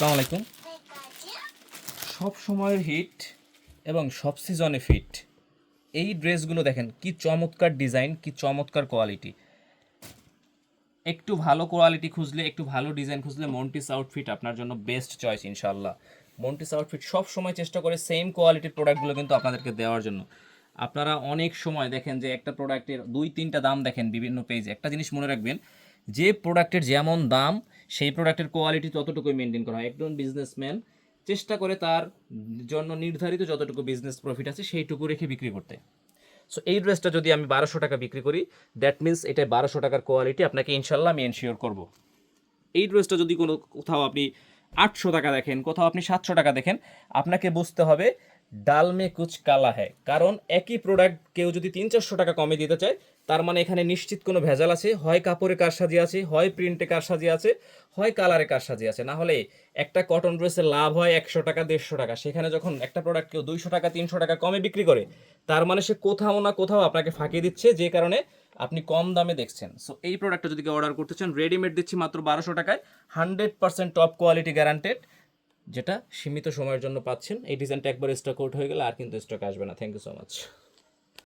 আসসালামু আলাইকুম। সব সময়ের হিট এবং সব সিজনে ফিট এই ড্রেসগুলো দেখেন কি চমৎকার ডিজাইন, কি চমৎকার কোয়ালিটি। একটু ভালো কোয়ালিটি খুঁজলে, একটু ভালো ডিজাইন খুঁজলে মন্টিস আউটফিট আপনার জন্য বেস্ট চয়েস ইনশাল্লাহ। মন্টিস আউটফিট সব সময় চেষ্টা করে সেম কোয়ালিটির প্রোডাক্টগুলো কিন্তু আপনাদেরকে দেওয়ার জন্য। আপনারা অনেক সময় দেখেন যে একটা প্রোডাক্টের দুই তিনটা দাম দেখেন বিভিন্ন পেজে। একটা জিনিস মনে রাখবেন, যে প্রোডাক্টের যেমন দাম সেই প্রোডাক্টের কোয়ালিটি ততটুকুই মেনটেন করা হয়। একজন বিজনেসম্যান চেষ্টা করে তার জন্য নির্ধারিত যতটুকু বিজনেস প্রফিট আছে সেইটুকু রেখে বিক্রি করতে। সো এই ড্রেসটা যদি আমি 1200 টাকা বিক্রি করি, দ্যাট মিন্স এটা 1200 টাকার কোয়ালিটি আপনাকে ইনশাল্লাহ আমি এনশিওর করবো। এই ড্রেসটা যদি কোথাও আপনি 800 টাকা দেখেন, কোথাও আপনি 700 টাকা দেখেন, আপনাকে বুঝতে হবে ডাল মে কুচ কালা হ্যায়। কারণ একই প্রোডাক্ট কেউ যদি 300-400 টাকা কমে দিতে চায়, তার মানে এখানে নিশ্চিত কোনো ভেজাল আছে। হয় কাপড়ে কারসাজি আছে, হয় প্রিন্টে কারসাজি আছে, হয় কালারে কারসাজি আছে। না হলে একটা কটন ড্রেসের লাভ হয় 100 টাকা 150 টাকা, সেখানে যখন একটা প্রোডাক্ট কেউ 200 টাকা 300 টাকা কমে বিক্রি করে, তার মানে সে কোথাও না কোথাও আপনাকে ফাঁকি দিচ্ছে, যে কারণে আপনি কম দামে দেখছেন। সো এই প্রোডাক্টটা যদি কেউ অর্ডার করতে চান, রেডিমেড দিচ্ছি মাত্র 1200 টাকায়, 100% টপ কোয়ালিটি গ্যারান্টেড, যেটা সীমিত সময়ের জন্য পাচ্ছেন। এই ডিজাইনটা একবার স্টক আউট হয়ে গেলে আর কিন্তু স্টক আসবে না। Thank you so much.